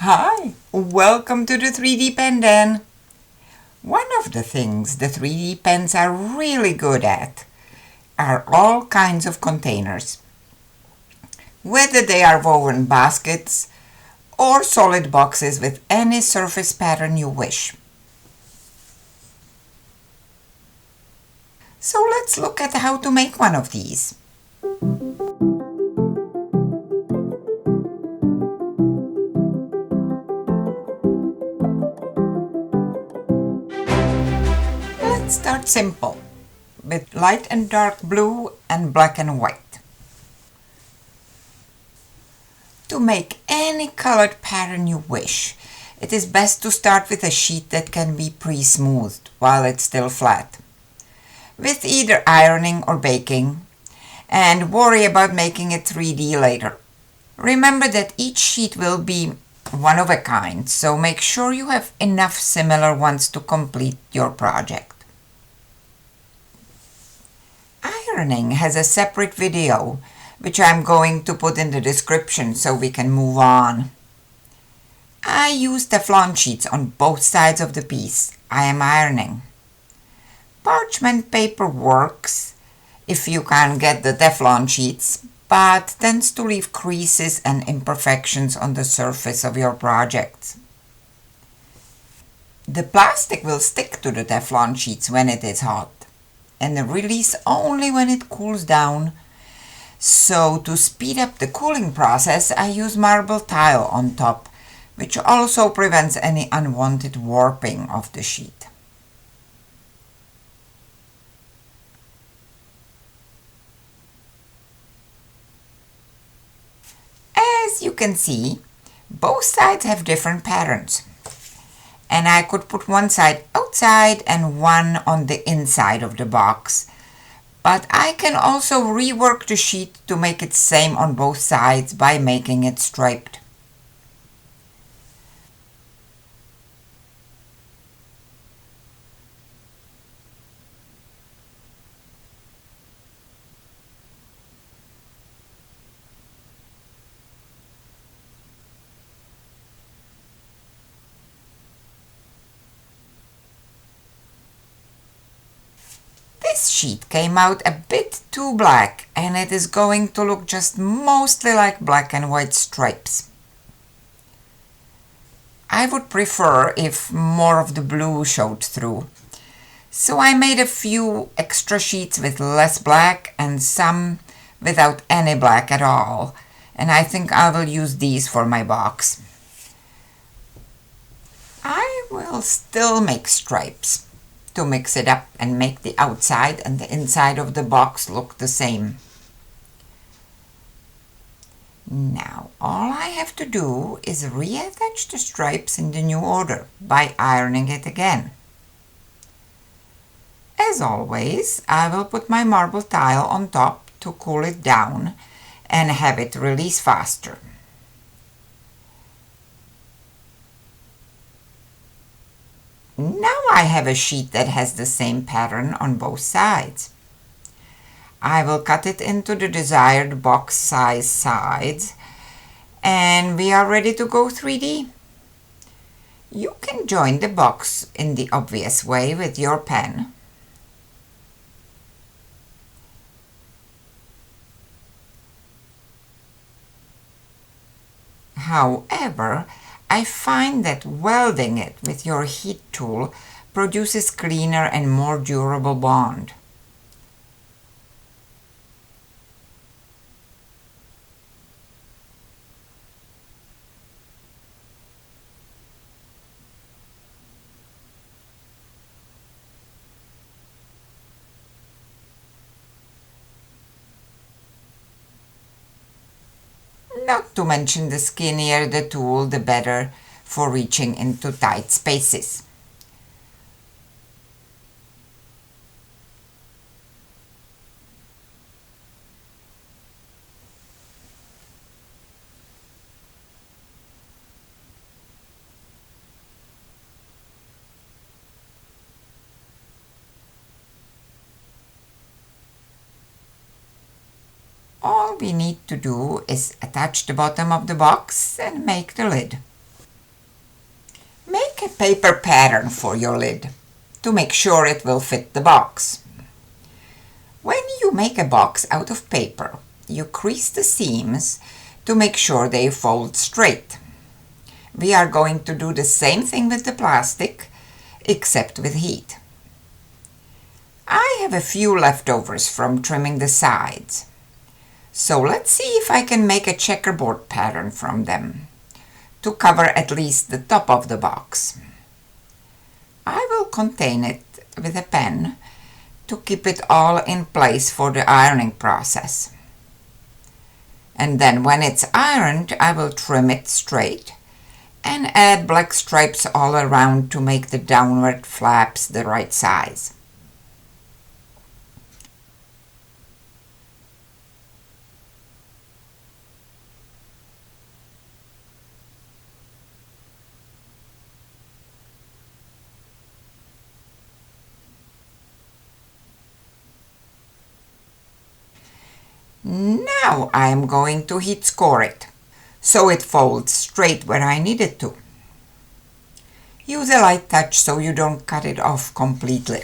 Hi, welcome to the 3D Pen Den. One of the things the 3D pens are really good at are all kinds of containers. Whether they are woven baskets or solid boxes with any surface pattern you wish. So let's look at how to make one of these. Let's start simple with light and dark blue and black and white. To make any colored pattern you wish, it is best to start with a sheet that can be pre-smoothed while it's still flat, with either ironing or baking, and worry about making it 3D later. Remember that each sheet will be one of a kind, so make sure you have enough similar ones to complete your project. Ironing has a separate video, which I'm going to put in the description so we can move on. I use Teflon sheets on both sides of the piece I am ironing. Parchment paper works if you can get the Teflon sheets, but tends to leave creases and imperfections on the surface of your project. The plastic will stick to the Teflon sheets when it is hot, and release only when it cools down. So to speed up the cooling process, I use marble tile on top, which also prevents any unwanted warping of the sheet. As you can see, both sides have different patterns, and I could put one side outside and one on the inside of the box. But I can also rework the sheet to make it same on both sides by making it striped. This sheet came out a bit too black, and it is going to look just mostly like black and white stripes. I would prefer if more of the blue showed through. So I made a few extra sheets with less black and some without any black at all, and I think I will use these for my box. I will still make stripes to mix it up and make the outside and the inside of the box look the same. Now all I have to do is reattach the stripes in the new order by ironing it again. As always, I will put my marble tile on top to cool it down and have it release faster. Now I have a sheet that has the same pattern on both sides. I will cut it into the desired box size sides, and we are ready to go 3D. You can join the box in the obvious way with your pen. However, I find that welding it with your heat tool produces cleaner and more durable bond. Not to mention the skinnier the tool, the better for reaching into tight spaces. All we need to do is attach the bottom of the box and make the lid. Make a paper pattern for your lid to make sure it will fit the box. When you make a box out of paper, you crease the seams to make sure they fold straight. We are going to do the same thing with the plastic, except with heat. I have a few leftovers from trimming the sides. So let's see if I can make a checkerboard pattern from them to cover at least the top of the box. I will contain it with a pen to keep it all in place for the ironing process. And then when it's ironed, I will trim it straight and add black stripes all around to make the downward flaps the right size. Now I am going to heat score it, so it folds straight where I need it to. Use a light touch so you don't cut it off completely.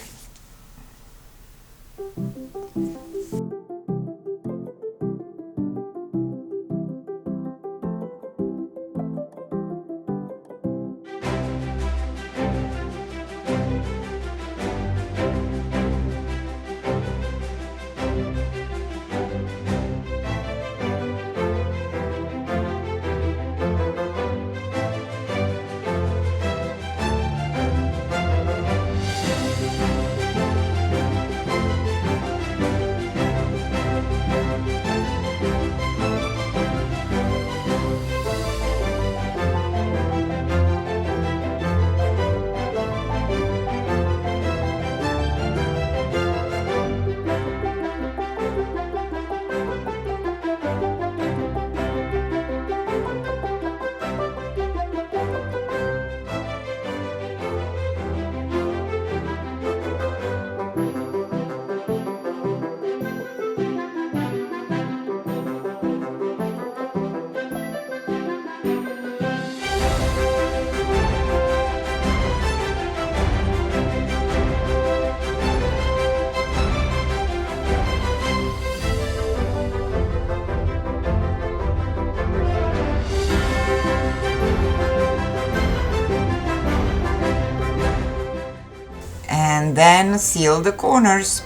And then seal the corners.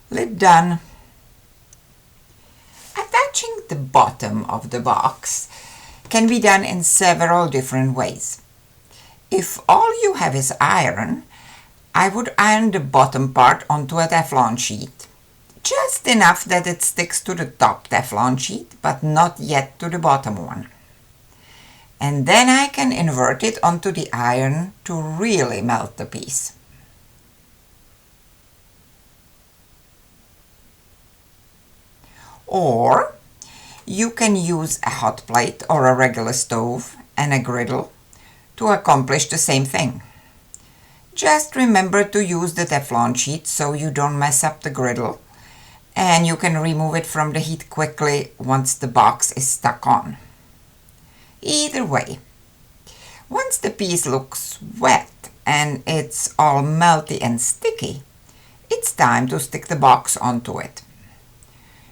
Lid done. Attaching the bottom of the box can be done in several different ways. If all you have is iron, I would iron the bottom part onto a Teflon sheet. Just enough that it sticks to the top Teflon sheet, but not yet to the bottom one. And then I can invert it onto the iron to really melt the piece. Or you can use a hot plate or a regular stove and a griddle to accomplish the same thing. Just remember to use the Teflon sheet so you don't mess up the griddle, and you can remove it from the heat quickly once the box is stuck on. Either way, once the piece looks wet and it's all melty and sticky, it's time to stick the box onto it.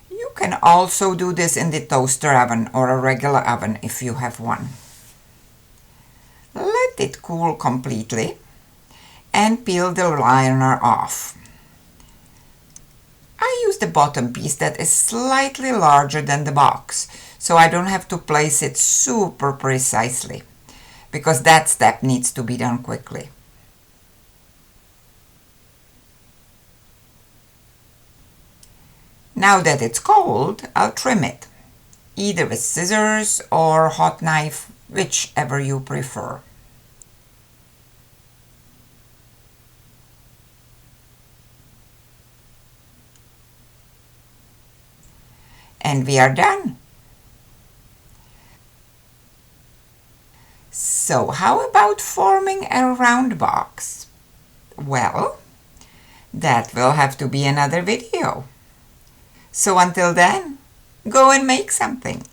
You can also do this in the toaster oven or a regular oven if you have one. Let it cool completely and peel the liner off. I use the bottom piece that is slightly larger than the box, so I don't have to place it super precisely, because that step needs to be done quickly. Now that it's cold, I'll trim it, either with scissors or hot knife, whichever you prefer. And we are done. So how about forming a round box? Well, that will have to be another video. So until then, go and make something.